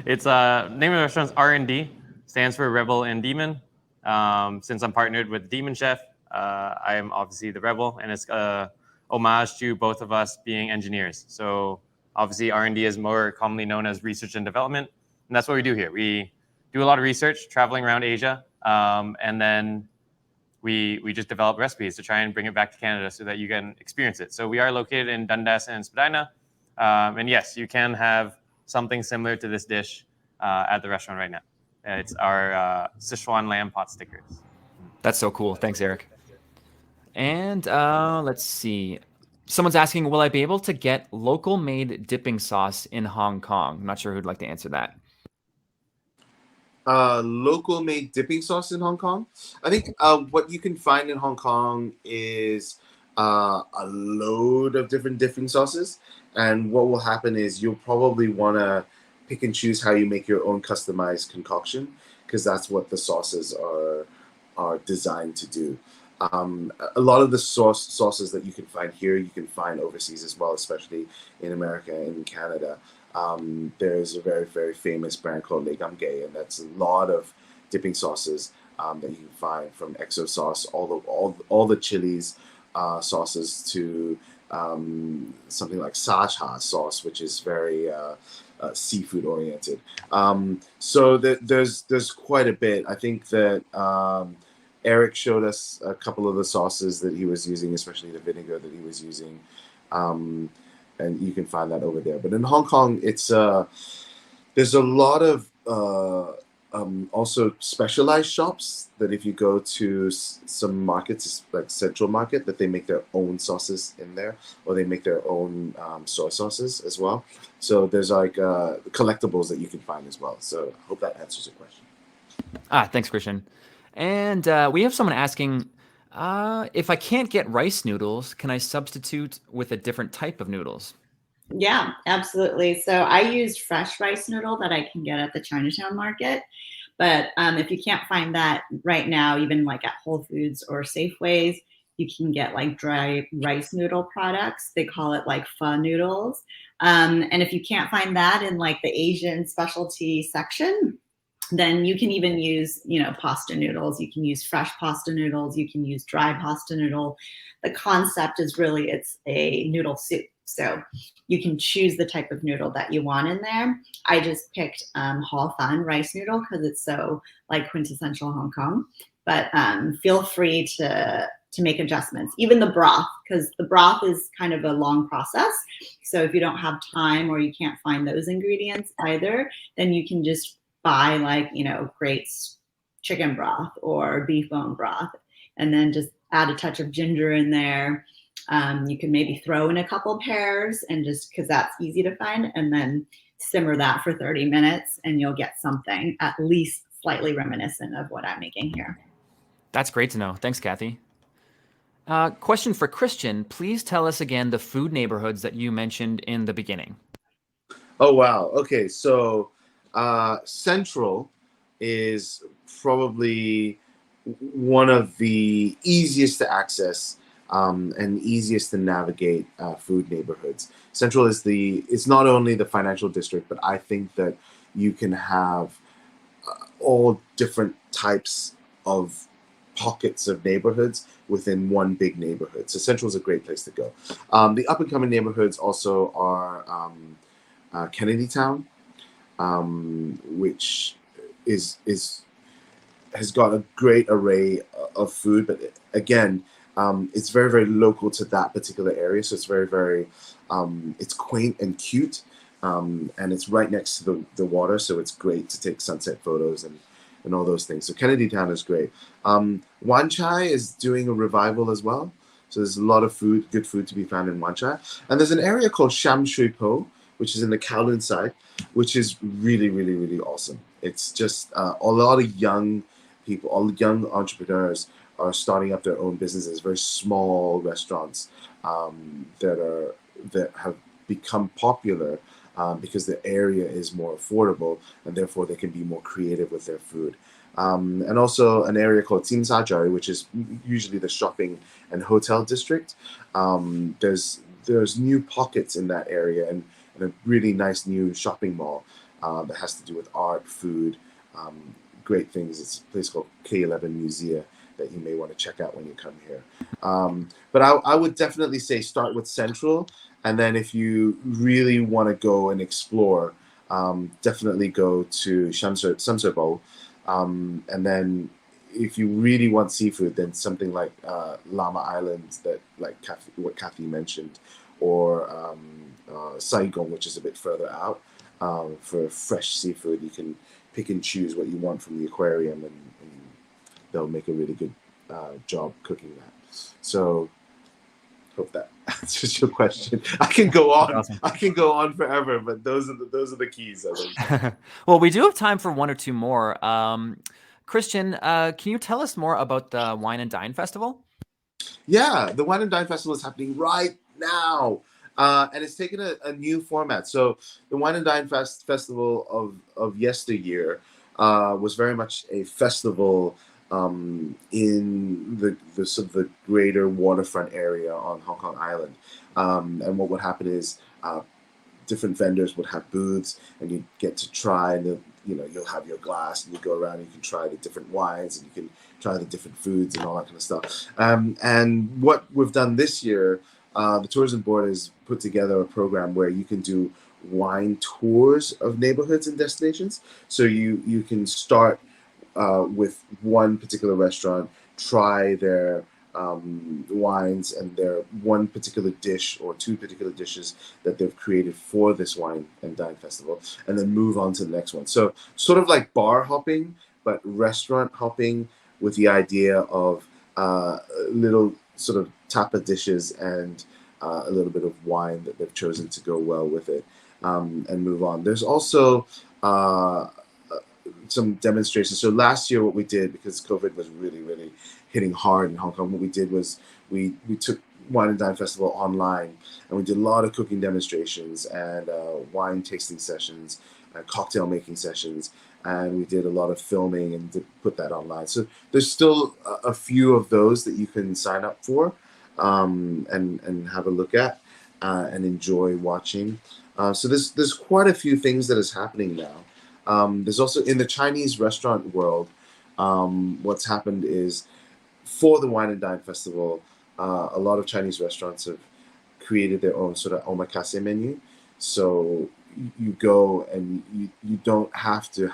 [SPEAKER 5] It's name of the restaurant's R&D, stands for Rebel and Demon. Since I'm partnered with Demon Chef, I am obviously the Rebel, and it's homage to both of us being engineers. So obviously R&D is more commonly known as research and development, and that's what we do here. We do a lot of research, traveling around Asia, and then we just develop recipes to try and bring it back to Canada so that you can experience it. So we are located in Dundas and Spadina. And yes, you can have something similar to this dish at the restaurant right now. and it's our Sichuan lamb pot stickers.
[SPEAKER 1] That's so cool. Thanks, Eric. And let's see. Someone's asking, will I be able to get local made dipping sauce in Hong Kong? I'm not sure who'd like to answer that.
[SPEAKER 3] Local made dipping sauce in Hong Kong. I think what you can find in Hong Kong is a load of different dipping sauces. And what will happen is you'll probably want to pick and choose how you make your own customized concoction, because that's what the sauces are designed to do. A lot of the sauces that you can find here, you can find overseas as well, especially in America and in Canada. There's a very, very famous brand called Le Gamgay, and that's a lot of dipping sauces that you can find, from XO sauce, all the chilies sauces, to something like Sacha sauce, which is very seafood oriented. So there's quite a bit. I think that Eric showed us a couple of the sauces that he was using, especially the vinegar that he was using. And you can find that over there. But in Hong Kong, it's there's a lot of also specialized shops that if you go to some markets, like Central Market, that they make their own sauces in there, or they make their own soy sauces as well. So there's like collectibles that you can find as well. So I hope that answers your question.
[SPEAKER 1] Thanks, Christian. And we have someone asking, if I can't get rice noodles, can I substitute with a different type of noodles?
[SPEAKER 4] Yeah, absolutely. So I use fresh rice noodle that I can get at the Chinatown market. But if you can't find that right now, even like at Whole Foods or Safeways, you can get like dry rice noodle products. They call it like pho noodles. And if you can't find that in like the Asian specialty section, then you can even use, pasta noodles. You can use fresh pasta noodles. You can use dry pasta noodle. The concept is really, it's a noodle soup. So you can choose the type of noodle that you want in there. I just picked Hor Fun rice noodle because it's so like quintessential Hong Kong. But feel free to make adjustments. Even the broth, because the broth is kind of a long process. So if you don't have time or you can't find those ingredients either, then you can just buy like, great chicken broth or beef bone broth, and then just add a touch of ginger in there. You can maybe throw in a couple pears, and just because that's easy to find, and then simmer that for 30 minutes and you'll get something at least slightly reminiscent of what I'm making here.
[SPEAKER 1] That's great to know. Thanks, Kathy. Question for Christian. Please tell us again the food neighborhoods that you mentioned in the beginning.
[SPEAKER 3] Oh, wow. Okay, so Central is probably one of the easiest to access and easiest to navigate food neighborhoods. Central is it's not only the financial district, but I think that you can have all different types of pockets of neighborhoods within one big neighborhood. So Central is a great place to go. The up and coming neighborhoods also are Kennedy Town, which has got a great array of food, but again, it's very, very local to that particular area. So it's very, very, it's quaint and cute, and it's right next to the water. So it's great to take sunset photos and all those things. So Kennedy Town is great. Wan Chai is doing a revival as well. So there's a lot of good food to be found in Wan Chai. And there's an area called Sham Shui Po, which is in the Kowloon side, which is really, really, really awesome. It's just a lot of young people, all the young entrepreneurs are starting up their own businesses, very small restaurants that have become popular because the area is more affordable, and therefore they can be more creative with their food. And also an area called Tsim Sa Tsui, which is usually the shopping and hotel district. There's new pockets in that area, and a really nice new shopping mall that has to do with art, food, great things. It's a place called K11 Museum that you may want to check out when you come here. But I would definitely say start with Central, and then if you really want to go and explore, definitely go to Shamsui. And then if you really want seafood, then something like Lama Island, that like what Kathy mentioned, or Saigon, which is a bit further out. for fresh seafood. You can pick and choose what you want from the aquarium, and they'll make a really good job cooking that. So hope that answers your question. I can go on.
[SPEAKER 1] Awesome.
[SPEAKER 3] I can go on forever, but those are the keys, I think.
[SPEAKER 1] Well, we do have time for one or two more. Christian, can you tell us more about the Wine Dine Festival?
[SPEAKER 3] Yeah, the Wine Dine Festival is happening right now, and it's taken a new format. So the Wine Dine Festival of yesteryear was very much a festival in the sort of the greater waterfront area on Hong Kong Island. And what would happen is different vendors would have booths, and you get to try, and you'll have your glass, and you go around and you can try the different wines, and you can try the different foods and all that kind of stuff. And what we've done this year, the tourism board has put together a program where you can do wine tours of neighborhoods and destinations. So you can start with one particular restaurant, try their wines and their one particular dish or two particular dishes that they've created for this Wine and Dine Festival, and then move on to the next one. So sort of like bar hopping, but restaurant hopping, with the idea of little sort of tapa dishes and a little bit of wine that they've chosen to go well with it, and move on. There's also some demonstrations. So last year what we did, because COVID was really, really hitting hard in Hong Kong, what we did was we took Wine and Dine Festival online, and we did a lot of cooking demonstrations and wine tasting sessions, cocktail making sessions, and we did a lot of filming and put that online. So there's still a few of those that you can sign up for and have a look at and enjoy watching. So there's quite a few things that is happening now. There's also, in the Chinese restaurant world, what's happened is, for the Wine and Dine Festival, a lot of Chinese restaurants have created their own sort of omakase menu. So you go and you don't have to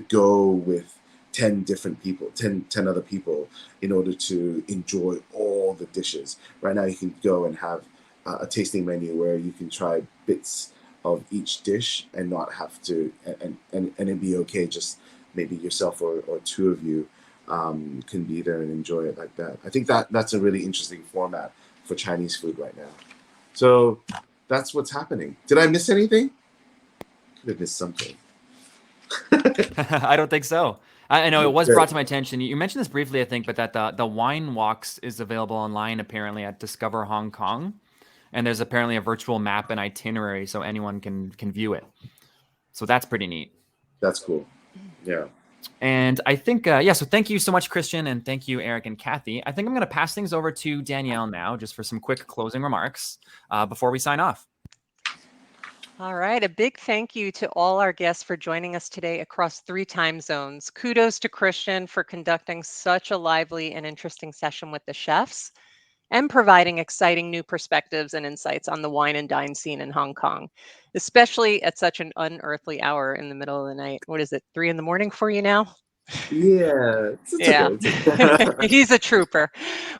[SPEAKER 3] go with 10 different people, 10 other people in order to enjoy all the dishes. Right now you can go and have a tasting menu where you can try bits of each dish and not have to, and it'd be okay, just maybe yourself or two of you can be there and enjoy it like that. I think that's a really interesting format for Chinese food right now. So that's what's happening. Did I miss anything? Could have missed something.
[SPEAKER 1] I don't think so. I know it was brought to my attention. You mentioned this briefly, I think, but that the wine walks is available online apparently at Discover Hong Kong. And there's apparently a virtual map and itinerary so anyone can view it. So that's pretty neat.
[SPEAKER 3] That's cool. Yeah.
[SPEAKER 1] And I think, so thank you so much, Christian, and thank you, Eric and Kathy. I think I'm going to pass things over to Danielle now, just for some quick closing remarks before we sign off.
[SPEAKER 2] All right. A big thank you to all our guests for joining us today across 3 time zones. Kudos to Christian for conducting such a lively and interesting session with the chefs and providing exciting new perspectives and insights on the wine and dine scene in Hong Kong, especially at such an unearthly hour in the middle of the night. What is it, 3 a.m. for you now?
[SPEAKER 3] Yeah.
[SPEAKER 2] Yeah. He's a trooper.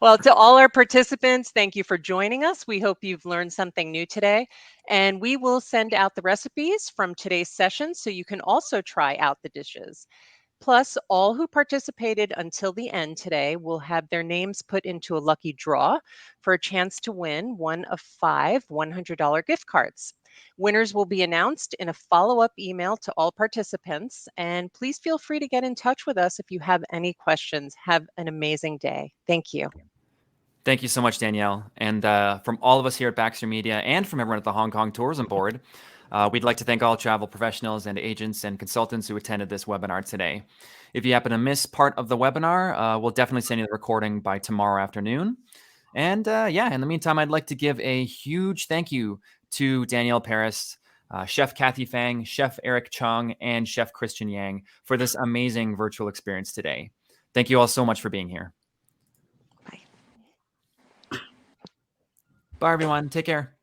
[SPEAKER 2] Well, to all our participants, thank you for joining us. We hope you've learned something new today, and we will send out the recipes from today's session so you can also try out the dishes. Plus, all who participated until the end today will have their names put into a lucky draw for a chance to win one of 5 $100 gift cards. Winners will be announced in a follow-up email to all participants, and please feel free to get in touch with us if you have any questions. Have an amazing day. Thank you.
[SPEAKER 1] Thank you so much, Danielle. And from all of us here at Baxter Media and from everyone at the Hong Kong Tourism Board, we'd like to thank all travel professionals and agents and consultants who attended this webinar today. If you happen to miss part of the webinar, we'll definitely send you the recording by tomorrow afternoon. And in the meantime, I'd like to give a huge thank you to Danielle Paris, Chef Kathy Fang, Chef Eric Chong, and Chef Christian Yang for this amazing virtual experience today. Thank you all so much for being here.
[SPEAKER 2] Bye.
[SPEAKER 1] Bye, everyone. Take care.